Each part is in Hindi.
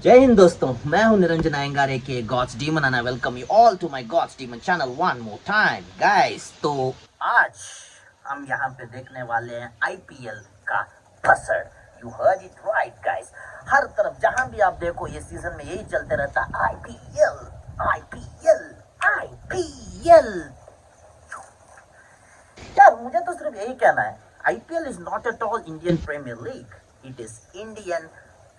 जय हिंद दोस्तों, मैं हूं निरंजन अयंगार के gods demon and I welcome you all to my gods demon channel one more time guys. तो आज हम यहां पे देखने वाले हैं आईपीएल का बसड़। You heard it right guys. हर तरफ जहां भी आप देखो ये सीजन में यही चलते रहता है, आईपीएल आईपीएल आईपीएल। यार मुझे तो सिर्फ यही कहना है, IPL is not at all Indian premier league, it is Indian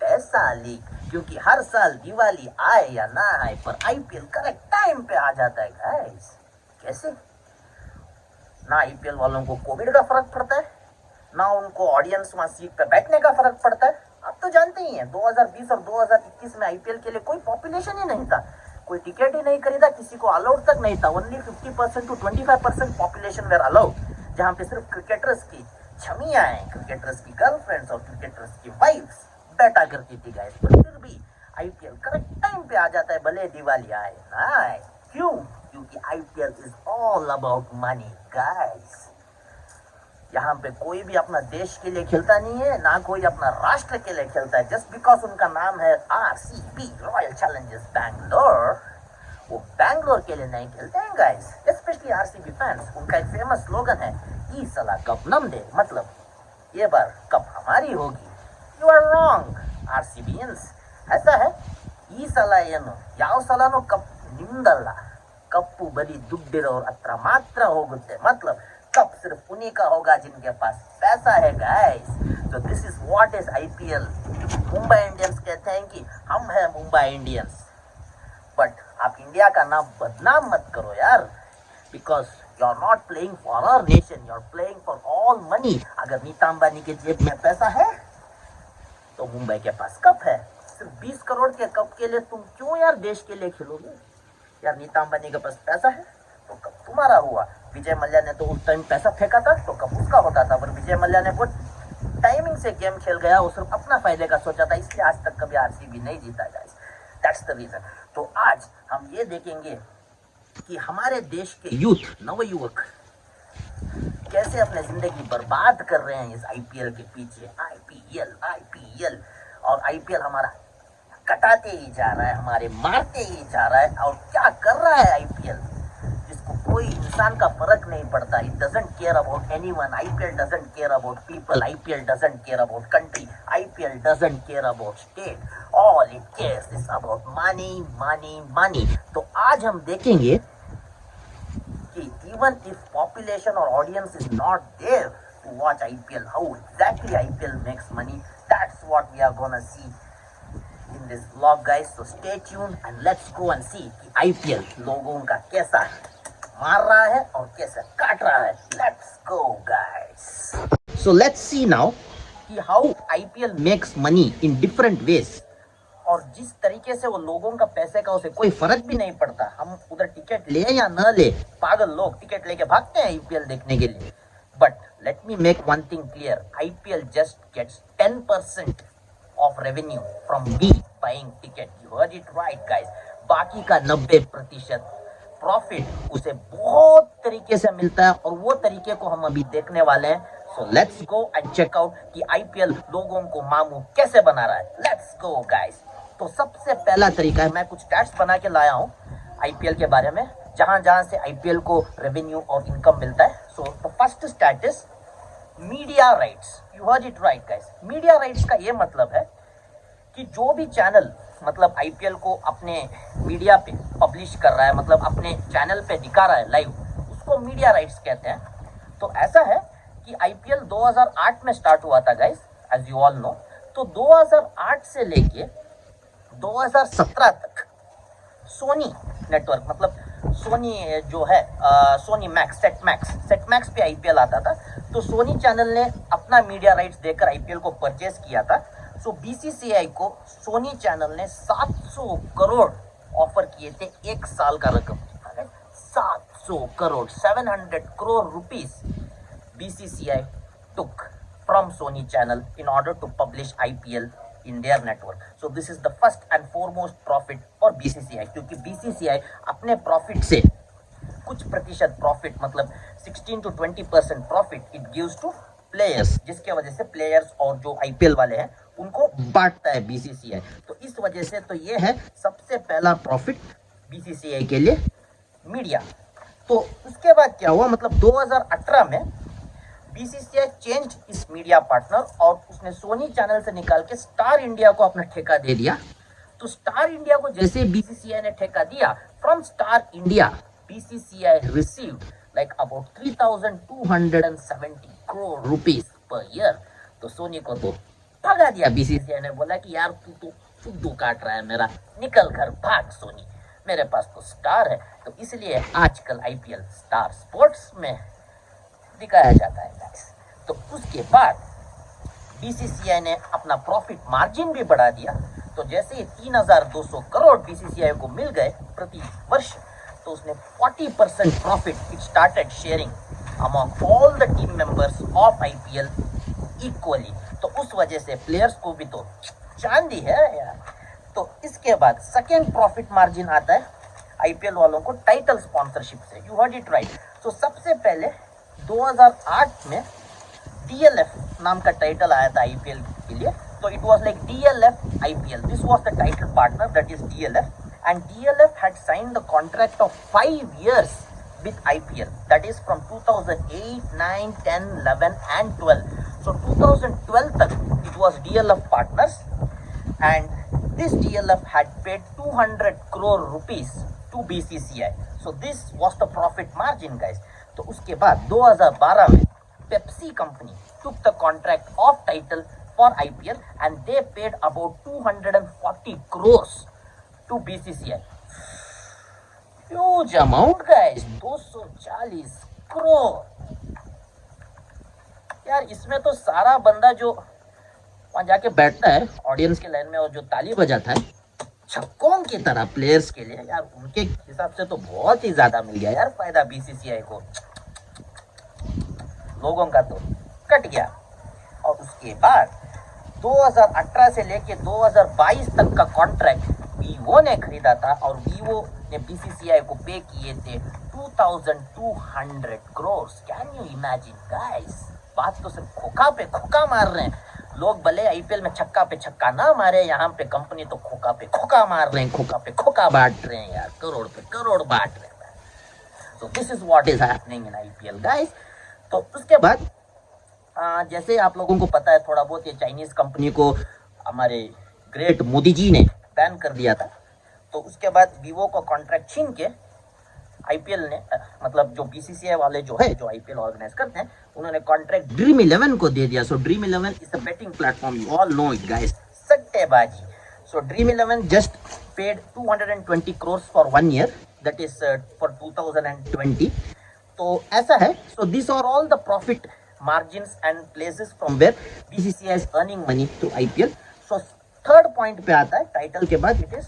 paisa league. क्योंकि हर साल दिवाली आए या ना आए पर आईपीएल करेक्ट टाइम पे आ जाता है गाइस। कैसे? ना आईपीएल वालों को कोविड का फर्क पड़ता है, ना उनको ऑडियंस वहां सीट पे बैठने का फर्क पड़ता है। आप तो जानते ही हैं 2020 और 2021 में आईपीएल के लिए कोई पॉपुलेशन ही नहीं था, कोई टिकट ही नहीं खरीदा, किसी को अलाउड तक नहीं था। Only 50% to 25% population were allowed, जहां पे सिर्फ क्रिकेटर्स की छमियां हैं, क्रिकेटर्स की गर्लफ्रेंड्स और क्रिकेटर्स की वाइफ्स बैठा करती थी गाइस। पर फिर भी आईपीएल करेक्ट टाइम पे आ जाता है, भले दिवाली आए ना आए। क्यों? क्योंकि IPL is all about money guys. यहाँ पे कोई भी अपना देश के लिए खेलता नहीं है, ना कोई अपना राष्ट्र के लिए खेलता है। जस्ट बिकॉज उनका नाम है आरसीबी, रॉयल चैलेंजर्स बैंगलोर, वो बैंगलोर के लिए नहीं खेलते हैं गाइस। स्पेशली आरसीबी फैंस, उनका एक फेमस स्लोगन है, ई साला कप नम दे, मतलब ये बार कप हमारी होगी। You are wrong RCBians. ऐसा है, ಈ ಸಲ ಏನು ಯಾವ ಸಲನೂ ಕಪ್ ನಿಮ್ದಲ್ಲ, ಕಪ್ಪು ಬರೀ ದುಡ್ಡಿರೋರ್ ಹತ್ರ ಮಾತ್ರ ಹೋಗುತ್ತೆ। मतलब कप सिर्फ उन्हीं का होगा जिनके पास पैसा है गाइस। तो this is what is IPL. Mumbai Indians कहते हैं कि हम है मुंबई इंडियंस, बट आप इंडिया का नाम बदनाम मत करो यार, because you are not playing for our nation, you are playing for all money. अगर नीता अंबानी के जेब में पैसा है तो मुंबई के पास कप है। सिर्फ 20 करोड़ के कप के लिए तुम क्यों यार देश के लिए खेलोगे? यार नीता अंबानी के पास पैसा है तो कप तुम्हारा हुआ। विजय मल्ल्या ने तो उस टाइम पैसा फेंका था तो कप उसका होता था, पर विजय मल्ल्या ने बहुत टाइमिंग से गेम खेल गया, वो सिर्फ अपना फायदे का सोचा था, इसलिए आज तक कभी आरसीबी नहीं जीता गाइस। That's the reason. तो आज हम ये देखेंगे कि हमारे देश के यूथ, नवयुवक कैसे अपने जिंदगी बर्बाद कर रहे हैं इस आईपीएल के पीछे। आईपीएल आईपीएल और आईपीएल हमारा कटाते ही जा रहा है, हमारे मारते ही जा रहा है। और क्या कर रहा है आईपीएल, जिसको कोई इंसान का फर्क नहीं पड़ता। It doesn't care about anyone. IPL doesn't care about people, IPL doesn't care about country, IPL doesn't care about state. All it cares is about money money money. तो आज हम देखेंगे कि even if population or audience is not there to watch IPL, how exactly IPL makes money, that's what we are gonna see in this vlog guys. So stay tuned and let's go and see कि IPL लोगों का कैसा मार रहा है और कैसे काट रहा है। Let's go guys. So let's see now कि how IPL makes money in different ways. और जिस तरीके से वो लोगों का पैसे का उसे कोई फर्क भी नहीं पड़ता, हम उधर टिकट ले या न ले, पागल लोग टिकट लेके भागते हैं आईपीएल देखने के लिए। But let me make one thing clear, IPL just gets 10% of revenue from we buying ticket. You heard it right guys. बाकी का 90% प्रॉफिट उसे बहुत तरीके से मिलता है और वो तरीके को हम अभी देखने वाले हैं। So let's go and check out कि आईपीएल लोगों को मामू कैसे बना रहा है। Let's go guys. तो सबसे पहला तरीका है, मैं कुछ स्टैट्स बना के लाया हूँ आईपीएल के बारे में, जहां जहां से आईपीएल को रेवेन्यू और इनकम मिलता है। So the first stat is media rights. You heard it right guys. Media rights का ये मतलब है कि जो भी चैनल मतलब आईपीएल को अपने मीडिया पे पब्लिश कर रहा है, मतलब अपने चैनल पे दिखा रहा है लाइव, उसको मीडिया राइट्स कहते हैं। तो ऐसा है कि आईपीएल 2008 में स्टार्ट हुआ था guys, as you all know. तो 2008 से लेके 2017 तक सोनी नेटवर्क, मतलब सोनी जो है सोनी मैक्स, सेट मैक्स पे आईपीएल आता था। तो सोनी चैनल ने अपना मीडिया राइट्स देकर आईपीएल को परचेज किया था। सो बीसीसीआई को सोनी चैनल ने 700 करोड़ ऑफर किए थे एक साल का रकम। 700 crore, 700 crore rupees BCCI took from Sony channel in order to publish IPL in their network. So this is the first and foremost profit for BCCI, क्योंकि BCCI अपने प्रॉफिट से कुछ प्रतिशत प्रॉफिट, मतलब 16 to 20% profit it gives two players, जिसके वजह से प्लेयर्स और जो आईपीएल वाले हैं उनको बांटता है बीसीसीआई। तो इस वजह से तो ये है सबसे पहला प्रॉफिट बीसीसीआई के लिए मीडिया। तो उसके बाद क्या हुआ, मतलब 2018 में बीसीसीआई चेंज इस मीडिया पार्टनर और उसने सोनी चैनल से निकाल के स्टार इंडिया को अपना ठेका दे दिया। तो स्टार इंडिया को जैसे बीसीसीआई ने ठेका दिया, from star India BCCI received like about 3,270 crore rupees per year। तो सोनी को तो भगा दिया बीसीसीआई ने, बोला कि यार तू तो फुद्दू काट रहा है मेरा, निकल घर भाग सोनी, मेरे पास तो स्टार है। तो इसलिए आजकल आईपीएल स्टार स्पोर्ट्स में दिखाया जाता है गाइस। तो उसके बाद बीसीसीआई ने अपना प्रॉफिट मार्जिन भी बढ़ा दिया। तो जैसे ही 3,200 करोड़ बीसीसीआई को मिल गए प्रति वर्ष, तो उसने 40% profit it started sharing among all the team members of IPL equally. तो उस वजह से प्लेयर्स को भी तो चांदी है यार। तो इसके बाद सेकेंड प्रॉफिट मार्जिन आता है आईपीएल वालों को टाइटल स्पॉन्सरशिप से। You heard it right. तो सबसे पहले 2008 में डीएलएफ नाम का टाइटल आया था आईपीएल के लिए। तो it was like DLF IPL, this was the title partner, that is DLF. And DLF had signed the contract of 5 years with IPL, that is from 2008, 9, 10, 11 and 12. So 2012 tak it was DLF partners, and this DLF had paid 200 crore rupees to BCCI. So this was the profit margin guys. तो उसके बाद 2012 में Pepsi company took the contract of title for IPL and they paid about 240 crores to BCCI. Huge amount guys, 240 crore. यार इसमें तो सारा बंदा जो वहां जाके बैठता है ऑडियंस के लाइन में और जो ताली बजाता है छक्कों की तरह प्लेयर्स के लिए, यार उनके हिसाब से तो बहुत ही ज्यादा मिल गया यार फायदा बीसीसीआई को। लोगों का तो कट गया। और उसके बाद 2018 से लेके 2022 तक का कॉन्ट्रैक्ट वीवो ने खरीदा था और वीवो ने बीसीसीआई को पे किए थे 2,200 crore. Can you imagine guys? बात तो सिर्फ खोखा पे खोखा मार रहे हैं लोग। भले आईपीएल में छक्का पे छक्का ना मारे, यहाँ पे कंपनी तो खोखा पे खोखा मार रहे हैं, खोखा पे खोखा बांट रहे हैं यार, करोड़ पे करोड़ बांट रहे हैं। तो this is what is happening in IPL guys. तो उसके बाद जैसे आप लोगों को पता है थोड़ा बहुत, ये चाइनीज कंपनी को हमारे ग्रेट मोदी जी ने बैन कर दिया था। तो उसके बाद वीवो का कॉन्ट्रैक्ट छीन के आईपीएल ने, मतलब जो बीसीसीआई वाले जो है जो आईपीएल ऑर्गेनाइज करते हैं, उन्होंने कॉन्ट्रैक्ट ड्रीम 11 को दे दिया। So dream 11 is a betting platform, you all know it guys, सट्टेबाजी। So dream 11 just paid 220 crore for 1 year, that is for 2020। तो ऐसा है। So this are all the profit margins and places from where BCCI is earning money through IPL. So third point पे आता है टाइटल के बाद, it is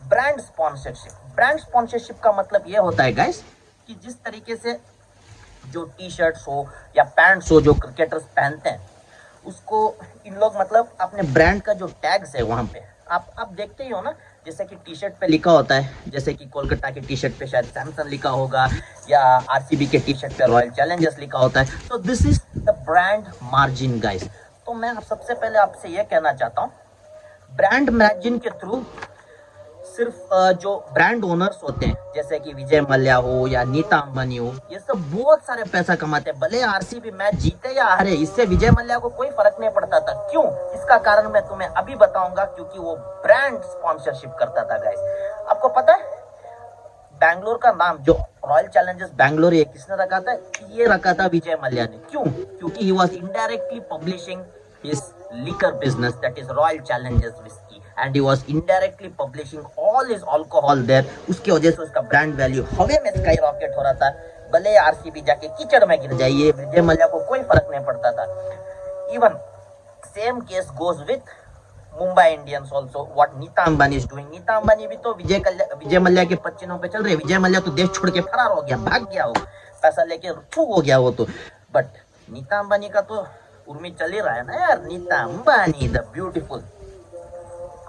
brand sponsorship. Brand sponsorship का मतलब ये होता है गाइस कि जिस तरीके से जो टी शर्ट्स हो या पैंट्स हो जो क्रिकेटर्स पहनते हैं, उसको इन लोग मतलब अपने ब्रांड का जो टैग्स है वहां पे आप देखते ही हो ना, जैसे कि टी शर्ट पे लिखा होता है, जैसे कि कोलकाता के टी शर्ट पे शायद सैमसंग लिखा होगा या आरसीबी के टी शर्ट पे रॉयल चैलेंजर्स लिखा होता है। तो this is the brand margin guys. तो मैं सबसे पहले आपसे यह कहना चाहता हूँ, ब्रांड मार्जिन के थ्रू सिर्फ जो ब्रांड ओनर्स होते हैं जैसे कि विजय मल्ल्या हो या नीता अंबानी हो, ये सब बहुत सारे पैसा कमाते हैं। भले आरसीबी मैच जीते या हारे, इससे विजय मल्ल्या को कोई फर्क नहीं पड़ता था। क्यों? इसका कारण मैं तुम्हें अभी बताऊंगा, क्योंकि वो ब्रांड स्पॉन्सरशिप करता था गाइस। आपको पता है बैंगलोर का नाम जो रॉयल चैलेंजर्स बैंगलोर ये किसने रखा था? ये रखा था विजय मल्ल्या ने। क्यों? क्योंकि he was indirectly publishing his liquor business, that is Royal Challengers whiskey, and he was indirectly publishing all his alcohol there। उसकी वजह से उसका ब्रांड वैल्यू हवे में स्काई रॉकेट हो रहा था। भले आरसीबी जाके कीचड़ में गिर जाइए, विजय मल्ल्या को कोई फर्क नहीं पड़ता था। Even same case goes with Mumbai Indians also, what Nita Ambani is doing. Nita Ambani भी तो विजय मल्ल्या के पच्चीनों पे चल रहे। विजय मल्ल्या तो देश छोड़ के फरार हो गया, भाग गया, हो पैसा लेके छू हो गया वो तो। बट नीता अंबानी का तो उर्मी चल ही रहा है ना यार। Nita Ambani the beautiful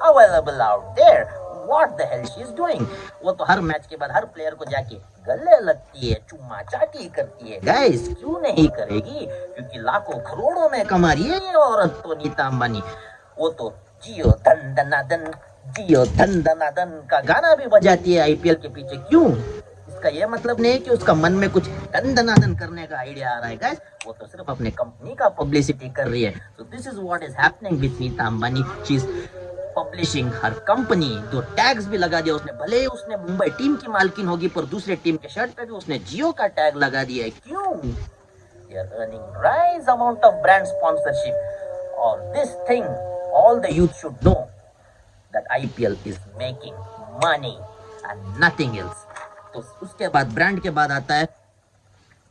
available out there. What the hell she is doing. वो तो हर मैच के बाद हर प्लेयर को जाके गले लगती है, चुम्मा चाटी करती है। गाइस क्यों नहीं करेगी, क्योंकि लाखों करोड़ों में कमा रही है ये औरत तो नीता अंबानी। वो तो जियो धन धनाधन, जियो धन धनाधन का गाना भी बजाती है आईपीएल के पीछे। क्यों? इसका ये मतलब नहीं है कि उसका मन में कुछ धन धनाधन करने का आइडिया आ रहा है गाइस, वो तो सिर्फ अपने कंपनी का पब्लिसिटी कर रही है। So this is what is happening with Nita Ambani. She is publishing her company. जो टैग्स भी लगा दिया उसने, भले ही उसने मुंबई टीम की मालकिन होगी पर दूसरे टीम के शर्ट पे भी उसने जियो का टैग लगा दिया है। क्यों? They are earning rise amount of brand sponsorship, or this thing all the youth should know that IPL is making money and nothing else. तो उसके बाद ब्रांड के बाद आता है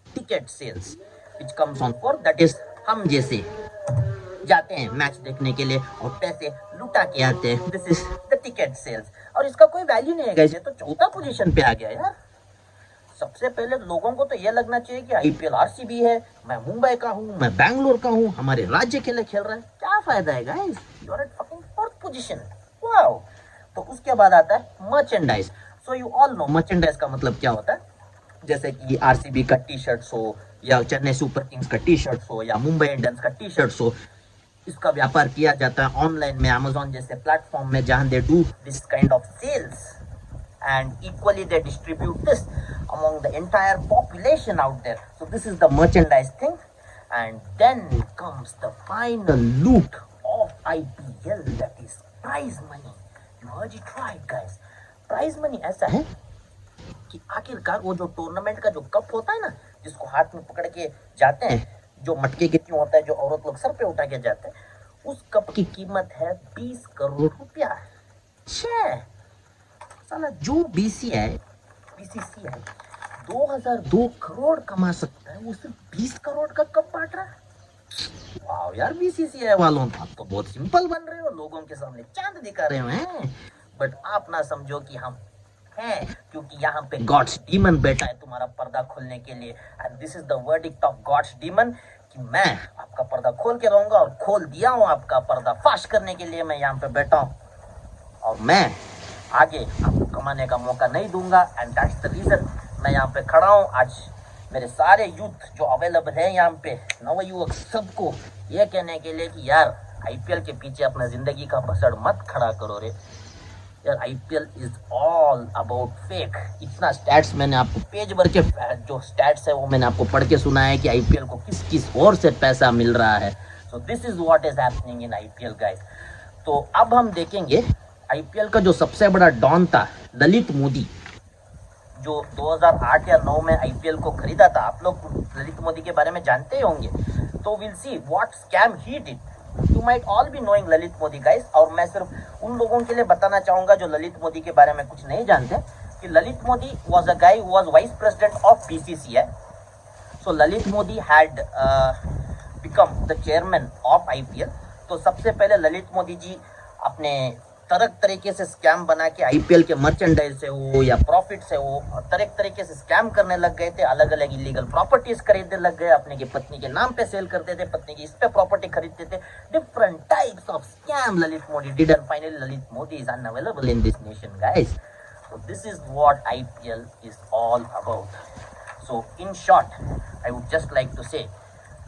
ticket sales which comes on for, that is हम जैसे जाते हैं मैच देखने के लिए और पैसे लुटा के आते हैं। This is the ticket sales. और इसका कोई वैल्यू नहीं है गाइस, ये तो चौथा पोजीशन पे आ गया यार। सबसे पहले लोगों को तो ये लगना चाहिए कि आईपीएल आरसीबी है, मैं मुंबई का हूँ, मैं बैंगलोर का हूँ, हमारे राज्य के लिए खेल रहा है। क्या फायदा है guys, you are at fucking fourth position. Wow. तो उसके बाद आता है merchandise. So you all know merchandise का मतलब क्या होता है। जैसे कि आरसीबी का टी शर्ट्स हो, या चेन्नई सुपर किंग्स का टी शर्ट्स हो, या मुंबई इंडियंस का टी शर्ट्स हो, इसका व्यापार किया जाता है ऑनलाइन में, अमेज़न जैसे प्लेटफॉर्म में, जहां they do this kind of sales and equally they distribute this among the entire population out there. So this is the merchandise thing, and then comes the final loot of IPL, that is prize money. You heard it right guys, prize money ऐसा है कि आखिरकार वो जो टूर्नामेंट का जो कप होता है ना, जिसको हाथ में पकड़ के जाते हैं, जो मटके के क्यों होता है, जो औरत लोग सर पे उठा के जाते हैं, उस कप की कीमत है 20 करोड़ रुपया। साला जो बीसीसीआई 2002 करोड़ कमा सकता है, वो सिर्फ 20 करोड़ का कप बांट रहा है। वाह यार बीसीसीआई वालों, आप तो बहुत सिंपल बन रहे हो, लोगों के सामने चांद दिखा रहे हो हैं। बट आप ना समझो कि हम हैं, क्योंकि यहाँ पे गॉड्स डीमन बैठा है तुम्हारा पर्दा खोलने के लिए। And this is the verdict of god's demon कि मैं आपका पर्दा खोल के रहूंगा, और खोल दिया हूँ आपका पर्दा फाश करने के लिए। मैं यहाँ पे बैठा हूँ और मैं आगे आपको कमाने का मौका नहीं दूंगा। एंड दैट्स द रीजन मैं यहाँ पे खड़ा हूँ। आज मेरे सारे यूथ जो अवेलेबल है यहाँ पे, नव युवक, सबको ये कहने के लिए कि यार आईपीएल के पीछे अपना जिंदगी का बसड़ मत खड़ा करो रे यार। IPL is all about fake. इतना स्टैट्स मैंने आपको पेज भर के जो स्टैट्स है वो मैंने आपको पढ़ के सुना है कि आईपीएल को किस किस और से पैसा मिल रहा है। So this is what is happening in IPL guys. तो अब हम देखेंगे आईपीएल का जो सबसे बड़ा डॉन था, ललित मोदी, जो 2008 या 9 में आईपीएल को खरीदा था। आप लोग ललित मोदी के बारे में जानते ही होंगे। तो will see what scam he did. You might all be knowing Lalit Modi guys. और मैं सिर्फ उन लोगों के लिए बताना चाहूंगा जो ललित मोदी के बारे में कुछ नहीं जानते, कि Lalit Modi was a guy who was vice president of BCCI. So Lalit Modi had become the chairman of IPL. तो सबसे पहले ललित मोदी जी अपने तरह तरीके से स्कैम बना के आईपीएल के मर्चेंडाइज से हो या प्रॉफिट से हो, तरह तरीके से स्कैम करने लग गए थे। अलग अलग इलीगल प्रॉपर्टीज खरीदने लग गए, अपने की पत्नी के नाम पे सेल करते थे, पत्नी की इस पे प्रॉपर्टी खरीदते थे। Different types of scam Lalit Modi did, and finally Lalit Modi is unavailable in this nation guys. So this is what IPL is all about. So in short I would just like to say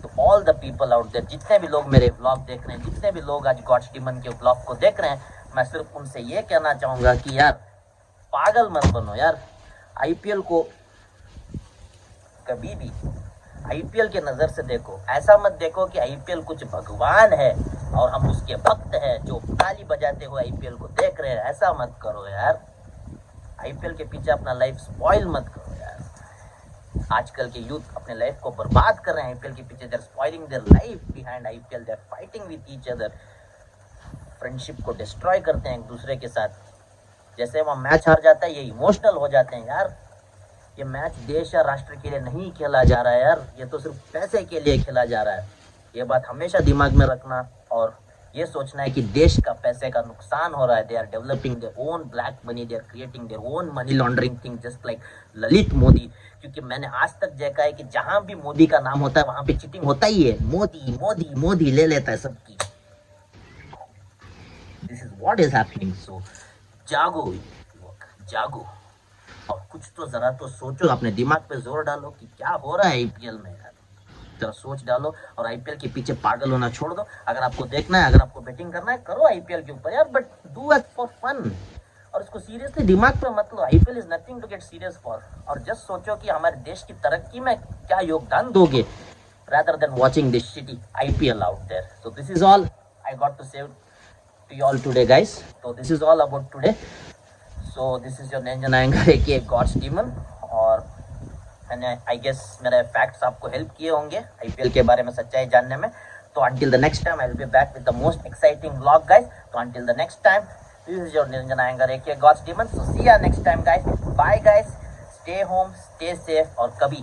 to all the people out there, जितने भी लोग मेरे ब्लॉग देख रहे हैं, जितने भी लोग आज गॉड्स डीमन के ब्लॉग को देख रहे हैं, मैं सिर्फ उनसे ये कहना चाहूंगा कि यार पागल मत बनो यार। आईपीएल को कभी भी आईपीएल के नजर से देखो, ऐसा मत देखो कि आईपीएल कुछ भगवान है और हम उसके भक्त हैं जो ताली बजाते हुए आईपीएल को देख रहे हैं। ऐसा मत करो यार। आईपीएल के पीछे अपना लाइफ स्पॉइल मत करो यार। आजकल के यूथ अपने लाइफ को बर्बाद कर रहे हैं आईपीएल के पीछे। They are spoiling their life behind IPL. They are fighting with each other, friendship को डिस्ट्रॉय करते हैं एक दूसरे के साथ। जैसे वहाँ मैच हार जाता है ये इमोशनल हो जाते हैं यार। ये मैच देश या राष्ट्र के लिए नहीं खेला जा रहा है यार, ये तो सिर्फ पैसे के लिए खेला जा रहा है। ये बात हमेशा दिमाग में रखना और ये सोचना है कि देश का पैसे का नुकसान हो रहा है। They are developing their own black money, they are creating their own money laundering thing just like Lalit Modi. क्योंकि मैंने आज तक देखा है कि जहां भी मोदी का नाम होता है वहां पे चीटिंग होता ही है। मोदी मोदी मोदी ले लेता है सबकी। This is what is happening. So जागो युवक, जागो और कुछ तो जरा तो सोचो, अपने दिमाग पे जोर डालो कि क्या हो रहा है आईपीएल में यार। जरा सोच डालो और आईपीएल के पीछे पागल होना छोड़ दो। अगर आपको देखना है, अगर आपको बैटिंग करना है, करो आईपीएल के ऊपर यार, but do it for fun. और इसको सीरियसली दिमाग पे मत लो। IPL is nothing to get serious for. और जस्ट सोचो कि हमारे देश की तरक्की में क्या योगदान दोगे, rather than watching this shitty IPL out there. So this is all I got to say to you all today, guys. So this is all about today. So this is your Ninja Nayangar aka God's Demon. और मैंने आई गेस मेरे फैक्ट्स आपको हेल्प किए होंगे आईपीएल के बारे में सच्चाई जानने में। तो until the next time I will be back with the most exciting vlog, guys. So until the next time, this is your Ninja Nayangar aka God's Demon. So see ya next time, guys. Bye, guys. Stay home, stay safe और कभी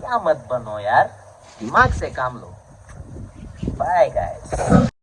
क्या मत बनो यार, दिमाग से काम लो। Bye guys.